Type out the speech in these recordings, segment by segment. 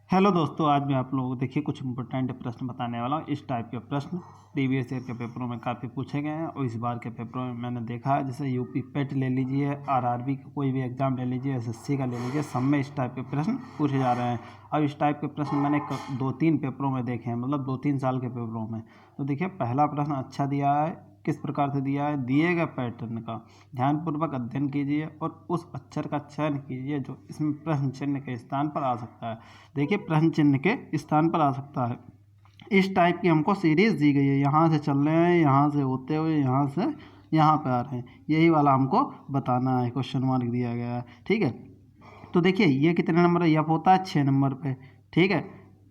Hello दोस्तों, आज मैं आप लोगों को देखिए कुछ इंपॉर्टेंट प्रश्न बताने वाला हूँ। इस टाइप के प्रश्न प्रीवियस ईयर के पेपरों में काफ़ी पूछे गए हैं और इस बार के पेपरों में मैंने देखा है। जैसे यूपी पेट ले लीजिए, आरआरबी का कोई भी एग्ज़ाम ले लीजिए, एसएससी का ले लीजिए, सब में इस टाइप के प्रश्न पूछे जा रहे हैं। अब इस टाइप के प्रश्न मैंने 2-3 पेपरों में देखे हैं, मतलब 2-3 साल के पेपरों में। तो देखिए पहला प्रश्न अच्छा दिया है। किस प्रकार से दिया है? दिए गए पैटर्न का ध्यानपूर्वक अध्ययन कीजिए और उस अक्षर का चयन कीजिए जो इसमें प्रश्न चिन्ह के स्थान पर आ सकता है। देखिए प्रश्न चिन्ह के स्थान पर आ सकता है। इस टाइप की हमको सीरीज दी गई है, यहाँ से चल रहे हैं, यहाँ से होते हुए यहाँ से यहाँ पे आ रहे हैं, यही वाला हमको बताना है। क्वेश्चन मार्क दिया गया है, ठीक है। तो देखिए ये कितने नंबर है? यफ होता है 6 नंबर पे, ठीक है।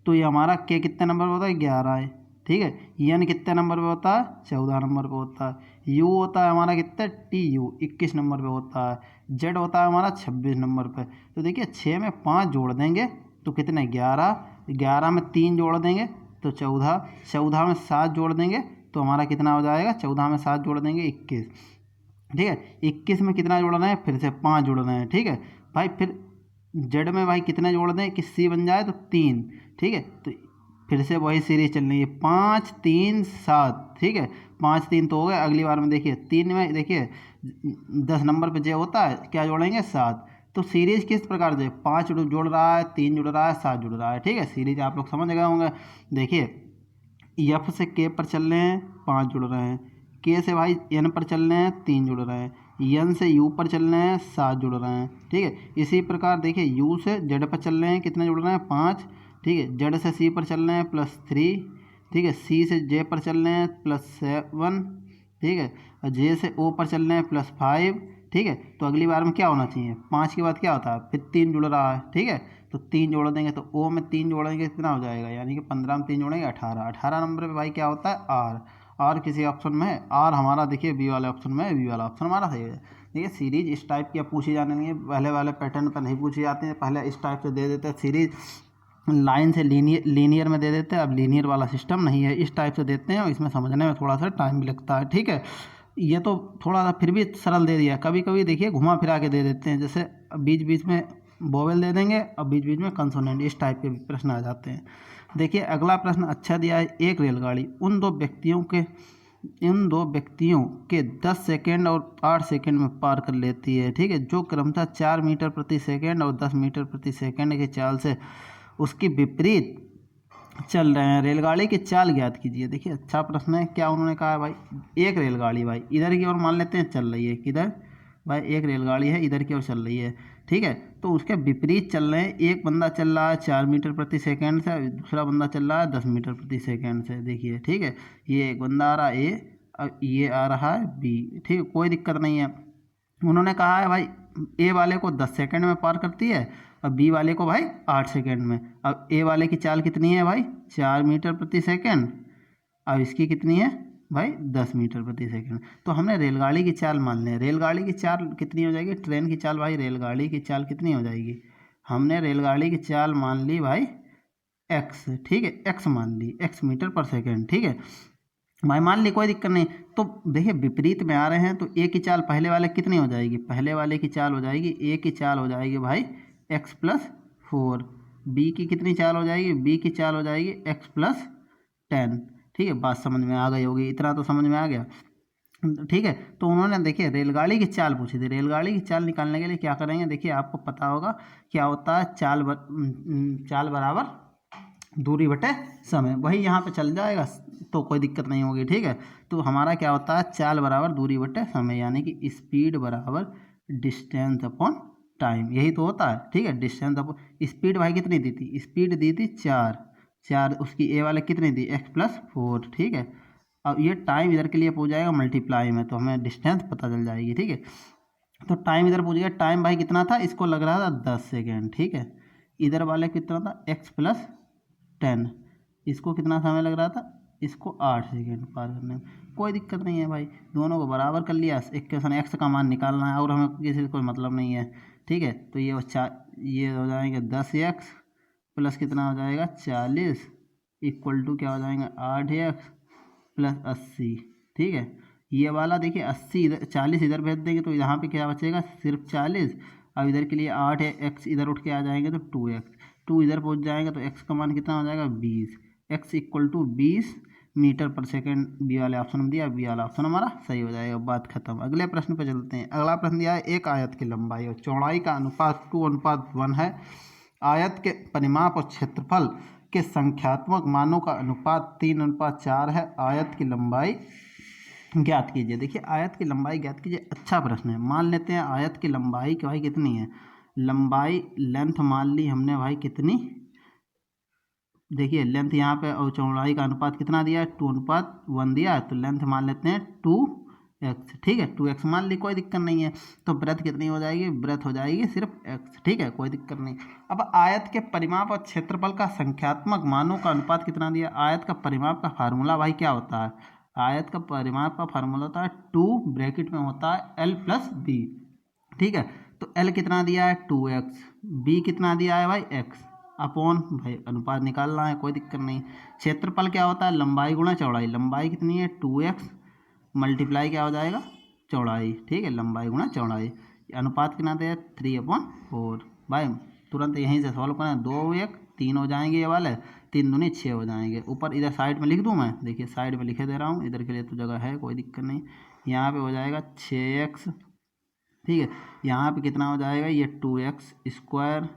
तो ये हमारा के कितने नंबर पे होता है? 11 है, ठीक है। यन कितने नंबर पे होता है? 14 नंबर पे होता है। यू होता है हमारा कितने? टी यू 21 नंबर पे होता है। जेड होता है हमारा 26 नंबर पे। तो देखिए 6 में 5 जोड़ देंगे तो कितने? 11। 11 में 3 जोड़ देंगे तो 14। 14 में 7 जोड़ देंगे तो हमारा कितना हो जाएगा? 14 में 7 जोड़ देंगे 21, ठीक है। 21 में कितना जोड़ना है? फिर से 5 जोड़ना है, ठीक है भाई। फिर जेड में भाई कितने जोड़ दें कि सी बन जाए? तो 3, ठीक है। तो फिर से वही सीरीज चल रही है, 5 3 7, ठीक है। 5 3 तो हो गए। अगली बार में देखिए 3 में देखिए 10 नंबर पे जे होता है, क्या जोड़ेंगे? 7। तो सीरीज किस प्रकार से? 5 जुड़ रहा है, 3 जुड़ रहा है, 7 जुड़ रहा है, ठीक है। सीरीज आप लोग समझ गए होंगे। देखिए एफ से के पर चल रहे हैं, 5 जुड़ रहे हैं। के से भाई एन पर चल रहे हैं, 3 जुड़ रहे हैं। एन से यू पर चल रहे हैं, 7 जुड़ रहे हैं, ठीक है। इसी प्रकार देखिए यू से जेड पर चल रहे हैं, कितने जुड़ रहे हैं? 5, ठीक है। जेड से सी पर चल रहे हैं +3, ठीक है। सी से जे पर चल रहे हैं +7, ठीक है। और जे से ओ पर चल रहे हैं +5, ठीक है। तो अगली बार में क्या होना चाहिए? 5 के बाद क्या होता है? फिर 3 जुड़ रहा है, ठीक है। तो 3 जोड़ देंगे तो ओ में 3 जोड़ेंगे कितना हो जाएगा? यानी कि 15 में 3 जोड़ेंगे 18। 18 नंबर पे भाई क्या होता है? आर। आर किसी ऑप्शन में है? आर हमारा देखिए बी वाले ऑप्शन में है, बी वाला ऑप्शन हमारा सही है। देखिए सीरीज इस टाइप की अब पूछी जाने नहीं है, पहले वाले पैटर्न पर नहीं पूछी जाती है। पहले इस टाइप से दे देते हैं सीरीज, लाइन से लीनियर में दे देते हैं। अब लीनियर वाला सिस्टम नहीं है, इस टाइप से देते हैं और इसमें समझने में थोड़ा सा टाइम भी लगता है, ठीक है। ये तो थोड़ा सा फिर भी सरल दे दिया। कभी कभी देखिए घुमा फिरा के दे देते हैं, जैसे बीच बीच में वोवेल दे देंगे और बीच बीच में कंसोनेंट, इस टाइप के भी प्रश्न आ जाते हैं। देखिए अगला प्रश्न अच्छा दिया है। एक रेलगाड़ी इन दो व्यक्तियों के 10 सेकेंड और 8 सेकेंड में पार कर लेती है, ठीक है, जो क्रमशः 4 मीटर प्रति सेकेंड और 10 मीटर प्रति सेकेंड की चाल से उसकी विपरीत चल रहे हैं। रेलगाड़ी की चाल ज्ञात कीजिए। देखिए अच्छा प्रश्न है। क्या उन्होंने कहा है भाई? एक रेलगाड़ी भाई इधर की ओर मान लेते हैं चल रही है, किधर भाई? एक रेलगाड़ी है इधर की ओर चल रही है, ठीक है। तो उसके विपरीत चल रहे हैं। एक बंदा चल रहा है 4 मीटर प्रति सेकेंड से, दूसरा बंदा चल रहा है 10 मीटर प्रति सेकेंड से। देखिए ठीक है, ये एक बंदा आ रहा है ए और ये आ रहा है बी, ठीक है, कोई दिक्कत नहीं है। उन्होंने कहा है भाई ए वाले को 10 सेकंड में पार करती है और बी वाले को भाई 8 सेकंड में। अब ए वाले की चाल कितनी है भाई? 4 मीटर प्रति सेकंड। अब इसकी कितनी है भाई? 10 मीटर प्रति सेकंड। तो हमने रेलगाड़ी की चाल मान ली। रेलगाड़ी की चाल कितनी हो जाएगी? ट्रेन की चाल भाई, रेलगाड़ी की चाल कितनी हो जाएगी? हमने रेलगाड़ी की चाल मान ली भाई एक्स, ठीक है, एक्स मान ली, एक्स मीटर पर सेकेंड, ठीक है भाई, मान ली, कोई दिक्कत नहीं। तो देखिए विपरीत में आ रहे हैं तो ए की चाल पहले वाले कितनी हो जाएगी? पहले वाले की चाल हो जाएगी, ए की चाल हो जाएगी भाई x+4। बी की कितनी चाल हो जाएगी? बी की चाल हो जाएगी x+10, ठीक है। बात समझ में आ गई होगी, इतना तो समझ में आ गया, ठीक है। तो उन्होंने देखिए रेलगाड़ी की चाल पूछी थी। रेलगाड़ी की चाल निकालने के लिए क्या करेंगे? देखिए आपको पता होगा क्या होता है, चाल बराबर दूरी बटे समय, वही यहाँ पे चल जाएगा तो कोई दिक्कत नहीं होगी, ठीक है। तो हमारा क्या होता है? चाल बराबर दूरी बटे समय, यानी कि स्पीड बराबर डिस्टेंस अपॉन टाइम, यही तो होता है, ठीक है। डिस्टेंस अपॉन स्पीड भाई कितनी दी थी? स्पीड दी थी 4, 4 उसकी ए वाले कितनी दी? x+4, ठीक है। अब ये टाइम इधर के लिए पूछ जाएगा मल्टीप्लाई में, तो हमें डिस्टेंस पता चल जाएगी, ठीक है। तो टाइम इधर पूछ गया, टाइम भाई कितना था? इसको लग रहा था 10 सेकेंड, ठीक है। इधर वाले कितना था? x+10। इसको कितना समय लग रहा था? इसको 8 सेकेंड पार करने में। कोई दिक्कत नहीं है भाई, दोनों को बराबर कर लिया। इक्वेशन एक्स का मान निकालना है और हमें किसी से कोई मतलब नहीं है, ठीक है। तो ये हो जाएंगे 10x प्लस कितना हो जाएगा? 40 इक्वल टू क्या हो जाएगा? 8x+80, ठीक है। ये वाला देखिए 80 इधर, 40 इधर भेज देंगे तो यहाँ पे क्या बचेगा? सिर्फ 40। अब इधर के लिए 8 है, x इधर उठ के आ जाएंगे तो 2x। 2 इधर पहुंच जाएगा तो x का मान कितना हो जाएगा 20, x इक्वल टू 20 मीटर पर सेकेंड बी वाले ऑप्शन में दिया, बी वाला ऑप्शन हमारा सही हो जाएगा। बात खत्म। अगले प्रश्न पर चलते हैं। अगला प्रश्न दिया है एक आयत की लंबाई और चौड़ाई का अनुपात 2:1 है। आयत के परिमाप और क्षेत्रफल के संख्यात्मक मानों का अनुपात 3:4 है। आयत की लंबाई ज्ञात कीजिए। देखिए आयत की लंबाई ज्ञात कीजिए, अच्छा प्रश्न है। मान लेते हैं आयत की लंबाई की भाई कितनी है, लंबाई लेंथ मान ली हमने भाई कितनी, देखिए लेंथ यहाँ पे और चौड़ाई का अनुपात कितना दिया है 2:1 दिया है, तो लेंथ मान लेते हैं 2x, ठीक है 2x मान ली, कोई दिक्कत नहीं है। तो ब्रेथ कितनी हो जाएगी, ब्रेथ हो जाएगी सिर्फ x, ठीक है कोई दिक्कत नहीं। अब आयत के परिमाप और क्षेत्रफल का संख्यात्मक मानों का अनुपात कितना दिया। आयत का परिमाप का फार्मूला भाई क्या होता है, आयत का परिमाप का फार्मूला होता है 2 ब्रैकेट में होता है l+b, ठीक है। तो l कितना दिया है 2x, b कितना दिया है भाई x, अपॉन भाई अनुपात निकालना है, कोई दिक्कत नहीं। क्षेत्रफल क्या होता है, लंबाई गुणा चौड़ाई, लंबाई कितनी है 2x मल्टीप्लाई क्या हो जाएगा चौड़ाई, ठीक है लंबाई गुणा चौड़ाई। अनुपात कितना दिया 3/4 भाई, तुरंत यहीं से सॉल्व करें, 2 1 3 हो जाएंगे, ये वाले 3 दूनी 6 हो जाएंगे। ऊपर इधर साइड में लिख दूँ मैं, देखिए साइड में लिखे दे रहा हूँ, इधर के लिए तो जगह है कोई दिक्कत नहीं। यहाँ पे हो जाएगा 6x, ठीक है। यहाँ पे कितना हो जाएगा ये 2x²,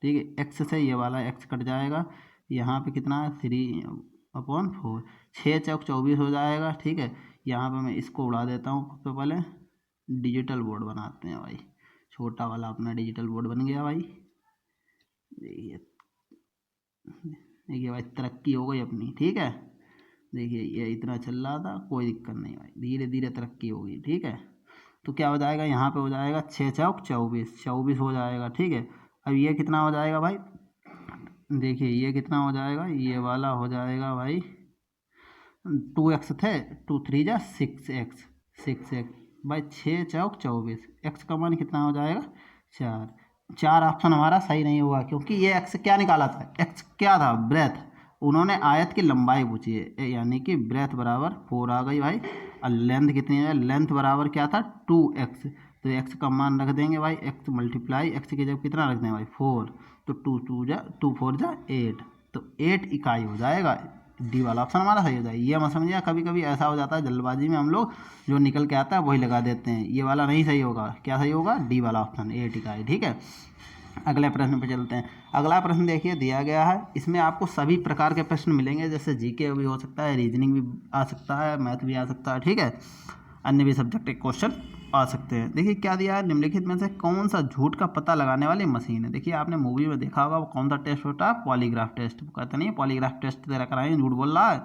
ठीक है। x से ये वाला x कट जाएगा, यहाँ पे कितना है 3/4, 6 चौक 24 हो जाएगा, ठीक है। यहाँ पे मैं इसको उड़ा देता हूँ, सबसे पहले डिजिटल बोर्ड बनाते हैं भाई, छोटा वाला अपना डिजिटल बोर्ड बन गया भाई। देखिए देखिए भाई तरक्की हो गई अपनी, ठीक है। देखिए ये इतना चल रहा था, कोई दिक्कत नहीं भाई, धीरे धीरे तरक्की होगी, ठीक है। तो क्या हो जाएगा, यहाँ पे हो जाएगा 6 चौक 24, 24 हो जाएगा, ठीक है। अब ये कितना हो जाएगा भाई, देखिए ये कितना हो जाएगा, ये वाला हो जाएगा भाई 2x थे, 2 3 जा 6x, 6x भाई 6 चौक 24, x का मान कितना हो जाएगा 4। 4 ऑप्शन हमारा सही नहीं हुआ, क्योंकि ये x क्या निकाला था, x क्या था ब्रेथ, उन्होंने आयत की लंबाई पूछी है, यानी कि ब्रेथ बराबर 4 आ गई भाई। और लेंथ कितनी है, लेंथ बराबर क्या था 2x, तो x का मान रख देंगे भाई, x मल्टीप्लाई x की जगह कितना रख देंगे भाई 4, तो 2 4 जा 8, तो 8 इकाई हो जाएगा। डी वाला ऑप्शन हमारा सही हो जाएगा। ये मत समझिए, कभी कभी ऐसा हो जाता है जल्दबाजी में हम लोग जो निकल के आता है वही लगा देते हैं, ये वाला नहीं सही होगा। क्या सही होगा, डी वाला ऑप्शन 8 इकाई, ठीक है। अगले प्रश्न पे चलते हैं। अगला प्रश्न देखिए दिया गया है, इसमें आपको सभी प्रकार के प्रश्न मिलेंगे, जैसे जीके भी हो सकता है, रीजनिंग भी आ सकता है, मैथ भी आ सकता है, ठीक है, अन्य भी सब्जेक्ट के क्वेश्चन आ सकते हैं। देखिए क्या दिया है, निम्नलिखित में से कौन सा झूठ का पता लगाने वाली मशीन है। देखिए आपने मूवी में देखा होगा वो कौन सा टेस्ट होता है, पॉलीग्राफ टेस्ट, कहते नहीं पॉलीग्राफ टेस्ट तेरा कराएंगे, झूठ बोल रहा है।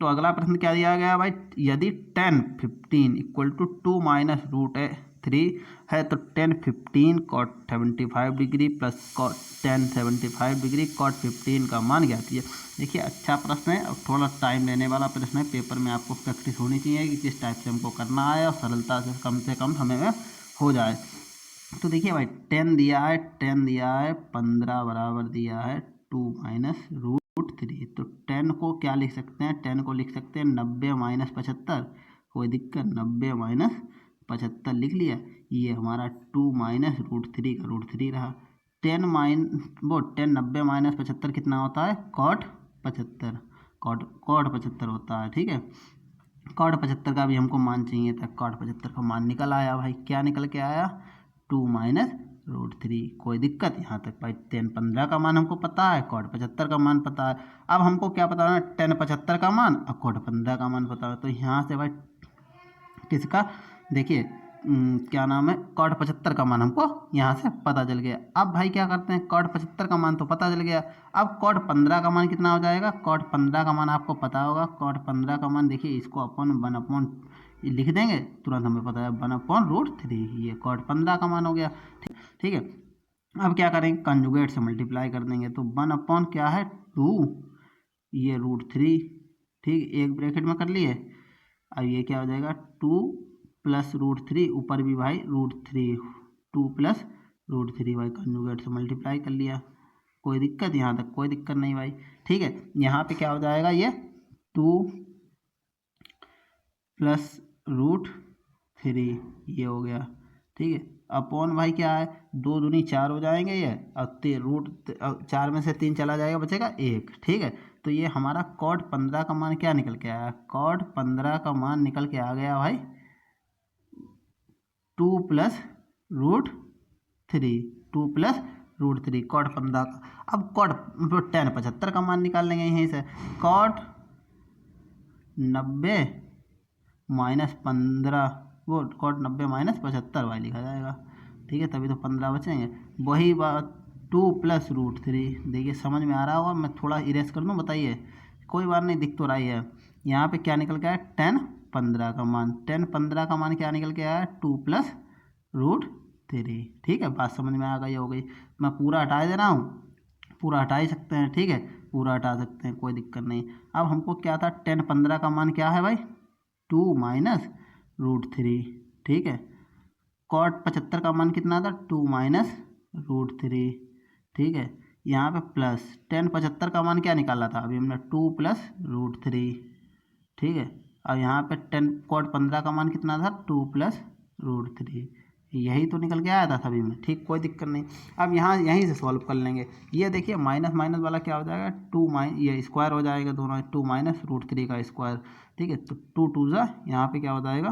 तो अगला प्रश्न क्या दिया गया भाई, यदि 10 15 इक्वल टू 2 -√3 है तो 10 15 cot 75 degree plus cot 10 75 degree cot 15 का मान ज्ञात कीजिए। देखिए अच्छा प्रश्न है, अब थोड़ा टाइम लेने वाला प्रश्न है, पेपर में आपको प्रैक्टिस होनी चाहिए कि किस टाइप से हमको करना है और सरलता से कम समय में हो जाए। तो देखिए भाई 10 दिया है, 10 दिया है, 15 बराबर दिया है 2 -√3, तो 10 को क्या लिख सकते हैं, 10 को लिख सकते हैं 90 - 75, कोई दिक्कत, 90 - 75 लिख लिया। ये हमारा 2 -√3 का √3 रहा। 10 90 - 75 कितना होता है cot 75, cot 75 होता है, ठीक है। cot 75 का भी हमको मान चाहिए था, cot 75 का मान निकल आया भाई, क्या निकल के आया 2 -√3, कोई दिक्कत यहाँ तक भाई। 10 15 का मान हमको पता है, cot 75 का मान पता है। अब हमको क्या पता है, 10 75 का मान और cot 15 का मान पता है, तो यहाँ से भाई किसका, देखिए क्या नाम है, cot 75 का मान हमको यहाँ से पता चल गया। अब भाई क्या करते हैं, cot 75 का मान तो पता चल गया, अब cot 15 का मान कितना हो जाएगा, cot 15 का मान आपको पता होगा, cot 15 का मान देखिए इसको अपन 1/, लिख देंगे तुरंत हमें पता है 1/√3, ये cot 15 का मान हो गया, ठीक है। अब क्या करेंगे, कंजुगेट से मल्टीप्लाई कर देंगे, तो 1/ क्या है 2, ये √3, ठीक, एक ब्रैकेट में कर लिए। अब ये क्या हो जाएगा 2 + √3, ऊपर भी भाई √3, 2 + √3 भाई, कंजुगेट से मल्टीप्लाई कर लिया, कोई दिक्कत, यहाँ तक कोई दिक्कत नहीं भाई, ठीक है। यहाँ पे क्या हो जाएगा, ये 2 + √3 ये हो गया, ठीक है। अपॉन भाई क्या है, 2 दूनी 4 हो जाएंगे ये, अब रूट 4 में से 3 चला जाएगा, बचेगा 1। ठीक है, तो ये हमारा कॉट 15 का मान क्या निकल के आया, कॉट 15 का मान निकल के आ गया भाई 2 plus root 3, 2 plus root 3 cot 15 का। अब कॉट 10 75 का मान निकाल लेंगे यहीं से, कॉट 90 माइनस 15, वो कॉट 90 माइनस 75 भाई लिखा जाएगा। ठीक है, तभी तो 15 बचेंगे। वही बात 2 प्लस रूट 3, देखिए समझ में आ रहा होगा, मैं थोड़ा इरेज कर दूँ, बताइए, कोई बात नहीं, दिख तो रही है। यहाँ पे क्या निकल के आया 10 15 का मान, 10 15 का मान क्या निकल के आया 2 प्लस रूट 3। ठीक है, बात समझ में आ गई हो गई। मैं पूरा हटा दे रहा हूँ, पूरा हटा ही सकते हैं। ठीक है, पूरा हटा सकते हैं, कोई दिक्कत नहीं। अब हमको क्या था 10 15 का मान क्या है भाई 2 माइनस रूट 3। ठीक है, कॉट 75 का मान कितना था 2 माइनस रूट 3। ठीक है, यहाँ पे प्लस 10 75 का मान क्या निकाला था अभी हमने 2 प्लस रूट 3। ठीक है, अब यहाँ पे 10 कॉट 15 का मान कितना था 2 प्लस रूट 3, यही तो निकल के आया था सभी में। ठीक, कोई दिक्कत नहीं। अब यहाँ यहीं से सॉल्व कर लेंगे। ये देखिए माइनस माइनस वाला क्या हो जाएगा 2 ये स्क्वायर हो जाएगा दोनों, 2 माइनस रूट 3 का स्क्वायर। ठीक है, तो 2 2 जा यहाँ पे क्या हो जाएगा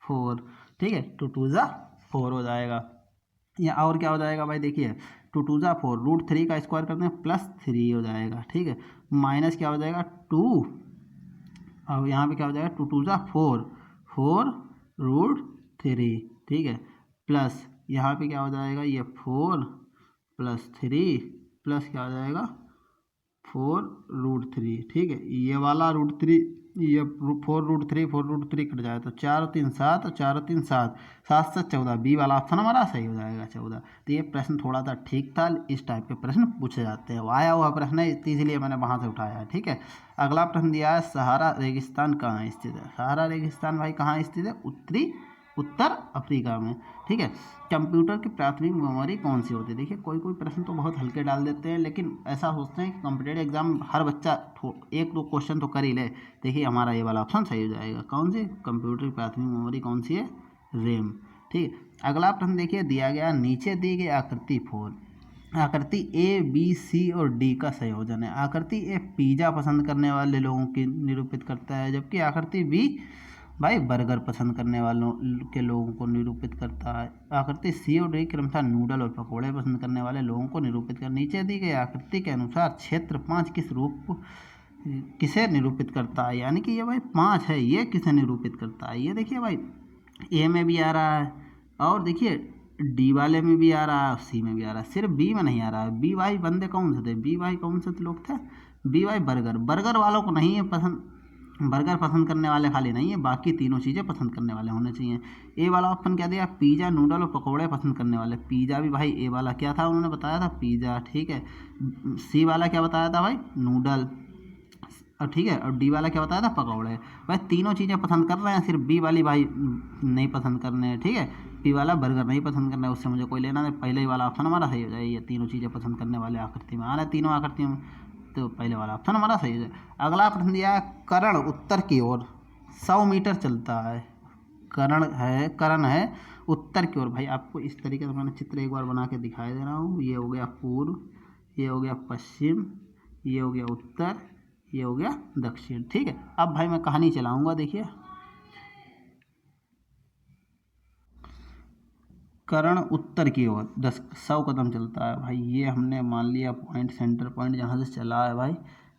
4। ठीक है, 2 2 जा 4 हो जाएगा। या और क्या हो जाएगा भाई, देखिए 2 2 जा 4, रूट 3 का स्क्वायर करते हैं प्लस 3 हो जाएगा। ठीक है, माइनस क्या हो जाएगा 2, अब यहाँ पे क्या हो जाएगा 2 2 जा 4, 4 रूट 3। ठीक है, प्लस यहाँ पे क्या हो जाएगा ये 4 प्लस 3 प्लस क्या हो जाएगा 4 रूट 3। ठीक है, ये वाला रूट 3, ये 4 रूट 3 4 रूट 3 कट जाए तो 4 और 3 7 और 4 और 3 7, 7 से 14, बी वाला ऑप्शन हमारा सही हो जाएगा 14। तो ये प्रश्न थोड़ा सा ठीक था, इस टाइप के प्रश्न पूछे जाते हैं, वो आया हुआ प्रश्न है इसलिए मैंने वहाँ से उठाया है। ठीक है, अगला प्रश्न दिया है सहारा रेगिस्तान कहाँ स्थित है। सहारा रेगिस्तान भाई कहाँ स्थित है, उत्तर अफ्रीका में। ठीक है, कंप्यूटर की प्राथमिक मेमोरी कौन सी होती है। देखिए कोई कोई प्रश्न तो बहुत हल्के डाल देते हैं, लेकिन ऐसा सोचते हैं कि कॉम्पिटेटिव एग्जाम हर बच्चा एक दो क्वेश्चन तो कर ही ले। देखिए हमारा ये वाला ऑप्शन सही हो जाएगा, कौन सी, कंप्यूटर की प्राथमिक मेमोरी कौन सी है, रैम। ठीक है, अगला प्रश्न देखिए दिया गया नीचे दी गई आकृति फोर, आकृति ए बी सी और डी का संयोजन है। आकृति ए पिज़्ज़ा पसंद करने वाले लोगों की निरूपित करता है, जबकि आकृति बी भाई बर्गर पसंद करने वालों के लोगों को निरूपित करता है। आकृति सी और डी क्रमशः नूडल और पकौड़े पसंद करने वाले लोगों को निरूपित कर। नीचे दी गई आकृति के अनुसार क्षेत्र 5 किसे निरूपित करता है, यानी कि ये भाई 5 है, ये किसे निरूपित करता है। ये देखिए भाई ए में भी आ रहा है, और देखिए डी वाले में भी आ रहा है, सी में भी आ रहा है, सिर्फ बी में नहीं आ रहा है। बी वाई बंदे कौन से थे, बी वाई कौन से लोग थे, बी वाई बर्गर वालों को नहीं है पसंद, बर्गर पसंद करने वाले खाली नहीं है, बाकी तीनों चीज़ें पसंद करने वाले होने चाहिए। ए वाला ऑप्शन क्या दिया, पिज़्ज़ा नूडल और पकौड़े पसंद करने वाले। पिज़्ज़ा भी भाई ए वाला क्या था, उन्होंने बताया था पिज़्ज़ा। ठीक है, सी वाला क्या बताया था भाई, नूडल। और ठीक है, और डी वाला क्या बताया था, पकौड़े। भाई तीनों चीज़ें पसंद कर रहे हैं, सिर्फ बी वाली भाई नहीं पसंद करने हैं। ठीक है, डी वाला बर्गर नहीं पसंद करना है, उससे मुझे कोई लेना नहीं, पहले ही वाला ऑप्शन हमारा सही हो जाए। ये तीनों चीज़ें पसंद करने वाले आकृति में आ रहे हैं, तीनों आकृतियों में, तो पहले वाला ऑप्शन हमारा सही है। अगला प्रश्न दिया है करण उत्तर की ओर 100 मीटर चलता है। करण है उत्तर की ओर। भाई आपको इस तरीके से मैंने चित्र एक बार बना के दिखाई दे रहा हूँ। ये हो गया पूर्व, ये हो गया पश्चिम, ये हो गया उत्तर, ये हो गया दक्षिण। ठीक है, अब भाई मैं कहानी चलाऊंगा। देखिए करण उत्तर की ओर 100 कदम चलता है। भाई ये हमने मान लिया पॉइंट, सेंटर पॉइंट जहाँ से चला है भाई।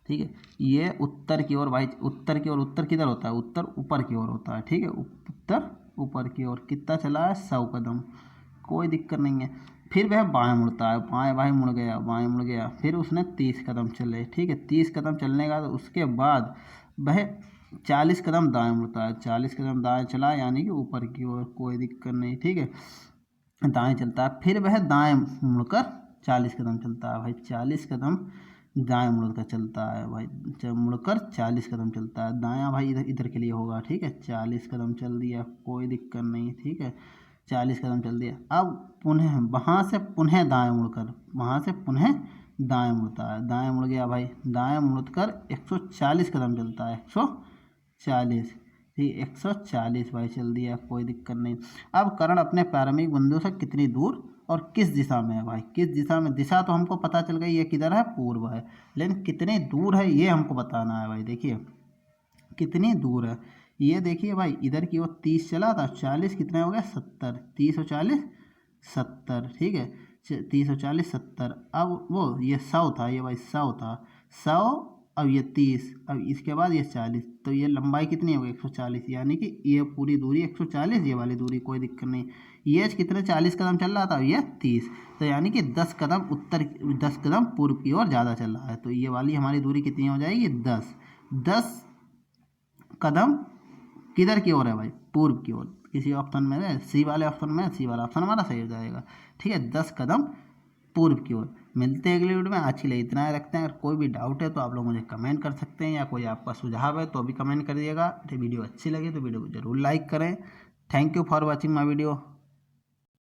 ठीक है, ये उत्तर की ओर भाई, उत्तर की ओर, उत्तर किधर होता है, उत्तर ऊपर की ओर होता है। ठीक है, उत्तर ऊपर की ओर कितना चला है 100 कदम, कोई दिक्कत नहीं है। फिर वह बाएं मुड़ता है, बाएं भाई मुड़ गया, बाएं मुड़ गया, फिर उसने 30 कदम चले। ठीक है, 30 कदम चलने का, तो उसके बाद वह 40 कदम दाएं मुड़ता है, 40 कदम दाएं चला, यानी कि ऊपर की ओर, कोई दिक्कत नहीं। ठीक है, दाएं चलता है, फिर वह दाएं मुड़कर 40 कदम चलता है। भाई 40 कदम दाएं मुड़कर चलता है भाई, मुड़कर 40 कदम चलता है। दायां भाई इधर इधर के लिए होगा। ठीक है, 40 कदम चल दिया, कोई दिक्कत नहीं। ठीक है, 40 कदम चल दिया। अब पुनः वहाँ से पुनः दाएं मुड़कर, वहाँ से पुनः दाएं मुड़ता है, दाएं मुड़ गया भाई, दाएं मुड़कर 140 कदम चलता है, 140, ठीक 140 भाई चल दिया, कोई दिक्कत नहीं। अब कर्ण अपने प्रारंभिक बिंदु से कितनी दूर और किस दिशा में है भाई, किस दिशा में, दिशा तो हमको पता चल गई ये किधर है, पूर्व है, लेकिन कितनी दूर है ये हमको बताना है भाई। देखिए कितनी दूर है, ये देखिए भाई इधर की ओर 30 चला था, 40 कितने हो गया 70, 30 और 40 70, ठीक है 30 और 40 70। अब वो ये 100 था, ये भाई 100 था, 100 अब ये 30, अब इसके बाद ये 40, तो ये लंबाई कितनी हो गई 140, यानी कि ये पूरी दूरी 140, ये वाली दूरी कोई दिक्कत नहीं। ये कितने 40 कदम चल रहा था, ये 30, तो यानी कि 10 कदम उत्तर, 10 कदम पूर्व की ओर ज़्यादा चल रहा है, तो ये वाली हमारी दूरी कितनी हो जाएगी 10 कदम किधर की ओर है भाई, पूर्व की ओर। किसी ऑप्शन में है, सी वाले ऑप्शन में, सी वाला ऑप्शन हमारा सही हो जाएगा, ठीक है 10 कदम पूर्व की ओर। मिलते हैं अगले वीडियो में, आज के लिए इतना ही रखते हैं। अगर कोई भी डाउट है तो आप लोग मुझे कमेंट कर सकते हैं, या कोई आपका सुझाव है तो भी कमेंट कर दिएगा। वीडियो अच्छी लगी तो वीडियो को जरूर लाइक करें। Thank you for watching my video.